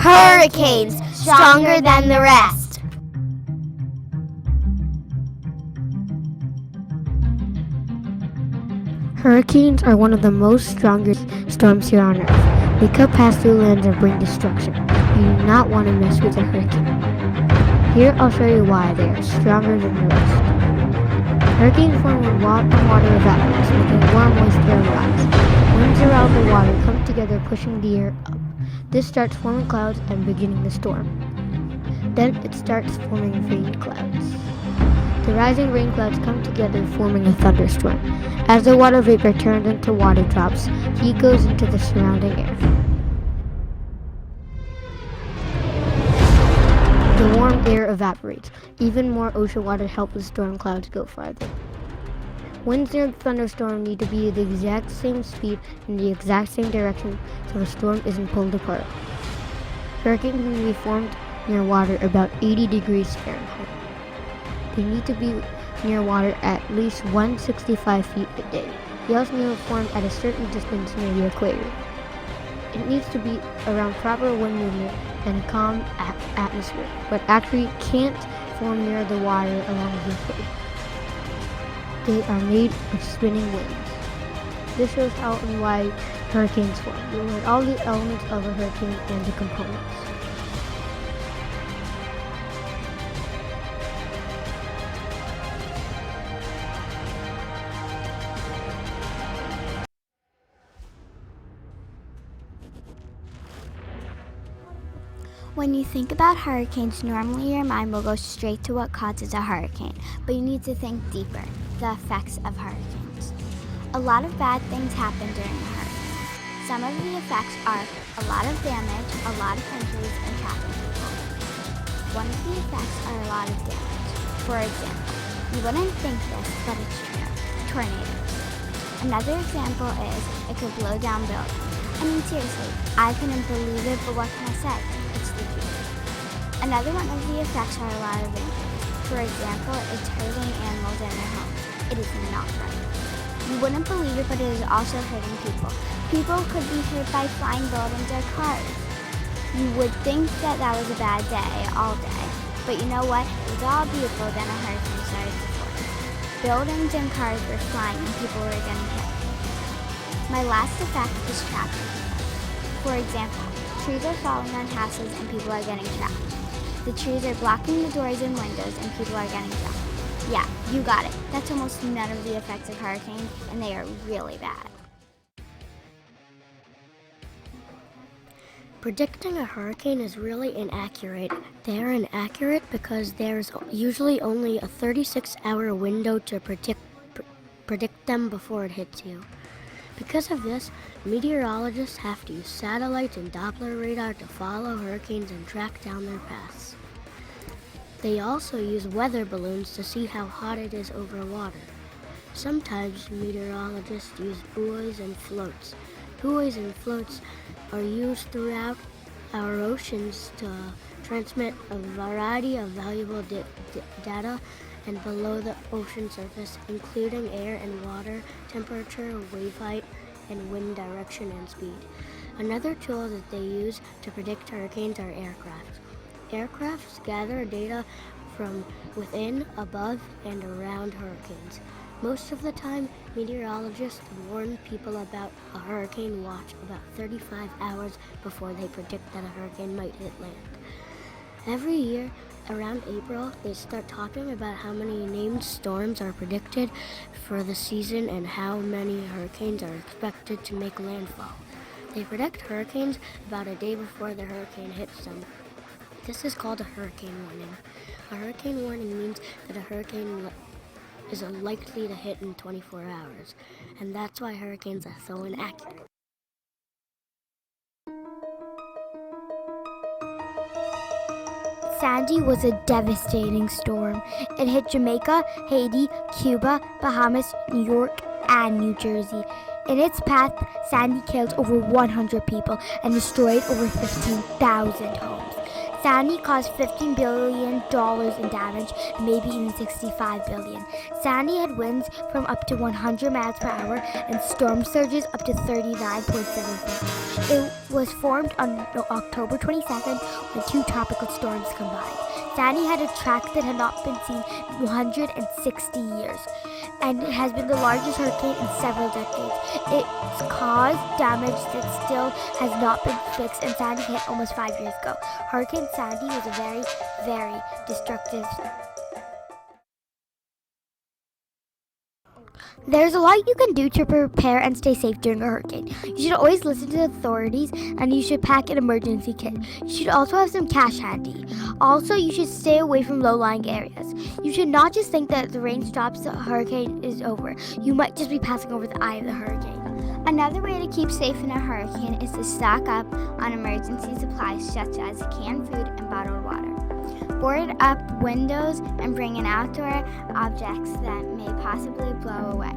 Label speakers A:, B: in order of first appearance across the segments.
A: hurricanes stronger than the rest.
B: Hurricanes are one of the most strongest storms here on Earth. They cut past through lands and bring destruction. You do not want to mess with a hurricane. Here I'll show you why they are stronger than the rest. Hurricanes form when water evaporates, making warm, moist air rise. Winds around the water come together, pushing the air up. This starts forming clouds and beginning the storm. Then it starts forming rain clouds. The rising rain clouds come together, forming a thunderstorm. As the water vapor turns into water drops, heat goes into the surrounding air. The warm air evaporates. Even more ocean water helps the storm clouds go farther. Winds near the thunderstorm need to be the exact same speed in the exact same direction so the storm isn't pulled apart. Hurricanes can be formed near water about 80 degrees Fahrenheit. They need to be near water at least 165 feet a day. They also need to form at a certain distance near the equator. It needs to be around proper wind movement and a calm atmosphere, but actually can't form near the water along the equator. They are made of spinning winds. This shows how and why hurricanes form. You'll learn all the elements of a hurricane and the components.
A: When you think about hurricanes, normally your mind will go straight to what causes a hurricane, but you need to think deeper, the effects of hurricanes. A lot of bad things happen during a hurricane. Some of the effects are a lot of damage, a lot of injuries, and trapping people. One of the effects are a lot of damage. For example, you wouldn't think this, but it's true. Tornadoes. Another example is it could blow down buildings. I mean, seriously, I couldn't believe it, but what can I say? It's the truth. Another one of the effects are a lot of injuries. For example, it's hurting animals in their homes. It is not right. You wouldn't believe it, but it is also hurting people. People could be hurt by flying buildings or cars. You would think that that was a bad day, all day. But you know what? It was all beautiful, then a hurricane started to form. Buildings and cars were flying and people were getting hit. My last effect is trapping. For example, trees are falling on houses and people are getting trapped. The trees are blocking the doors and windows and people are getting trapped. Yeah, you got it. That's almost none of the effects of hurricanes, and they are really bad.
B: Predicting a hurricane is really inaccurate. They are inaccurate because there's usually only a 36-hour window to predict them before it hits you. Because of this, meteorologists have to use satellites and Doppler radar to follow hurricanes and track down their paths. They also use weather balloons to see how hot it is over water. Sometimes meteorologists use buoys and floats. Buoys and floats are used throughout our oceans to transmit a variety of valuable data and below the ocean surface, including air and water, temperature, wave height, and wind direction and speed. Another tool that they use to predict hurricanes are aircraft. Aircrafts gather data from within, above, and around hurricanes. Most of the time, meteorologists warn people about a hurricane watch about 35 hours before they predict that a hurricane might hit land. Every year, around April, they start talking about how many named storms are predicted for the season and how many hurricanes are expected to make landfall. They predict hurricanes about a day before the hurricane hits them. This is called a hurricane warning. A hurricane warning means that a hurricane is likely to hit in 24 hours, and that's why hurricanes are so inaccurate.
A: Sandy was a devastating storm. It hit Jamaica, Haiti, Cuba, Bahamas, New York, and New Jersey. In its path, Sandy killed over 100 people and destroyed over 15,000 homes. Sandy caused $15 billion in damage, maybe even $65 billion. Sandy had winds from up to 100 miles per hour and storm surges up to 39.7 feet.
B: It was formed on October 22nd when two tropical storms combined. Sandy had a track that had not been seen in 160 years, and it has been the largest hurricane in several decades. It's caused damage that still has not been fixed, and Sandy hit almost 5 years ago. Hurricane Sandy was a very, very destructive. There's a lot you can do to prepare and stay safe during a hurricane. You should always listen to the authorities, and you should pack an emergency kit. You should also have some cash handy. Also, you should stay away from low-lying areas. You should not just think that the rain stops, the hurricane is over. You might just be passing over the eye of the hurricane.
A: Another way to keep safe in a hurricane is to stock up on emergency supplies such as canned food and bottled water. Board up windows and bring in outdoor objects that may possibly blow away.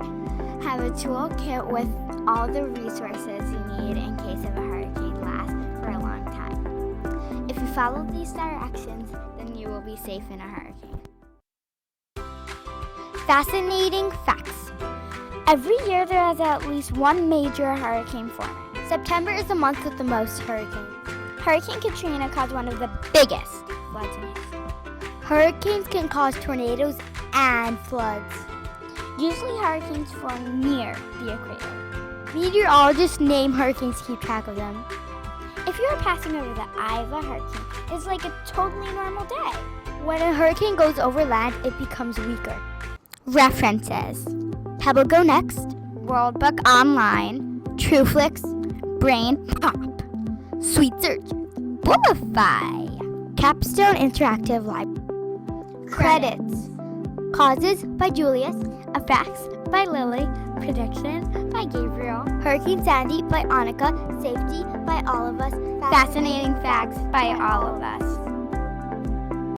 A: Have a toolkit with all the resources you need in case of a hurricane lasts for a long time. If you follow these directions, then you will be safe in a hurricane. Fascinating facts. Every year there is at least one major hurricane forming. September is the month with the most hurricanes. Hurricane Katrina caused one of the biggest floods in history.
B: Hurricanes can cause tornadoes and floods.
A: Usually hurricanes form near the equator.
B: Meteorologists name hurricanes to keep track of them.
A: If you are passing over the eye of a hurricane, it's like a totally normal day.
B: When a hurricane goes over land, it becomes weaker.
A: References:
B: Pebble Go Next,
A: World Book Online, TrueFlix, Brain Pop,
B: Sweet Search,
A: Bullify,
B: Capstone Interactive Library.
A: Credits:
B: Causes by Julius,
A: Effects by Lily, Prediction by Gabriel,
B: Hurricane Sandy by Annika, Safety by all of us,
A: Fascinating Facts by all of us.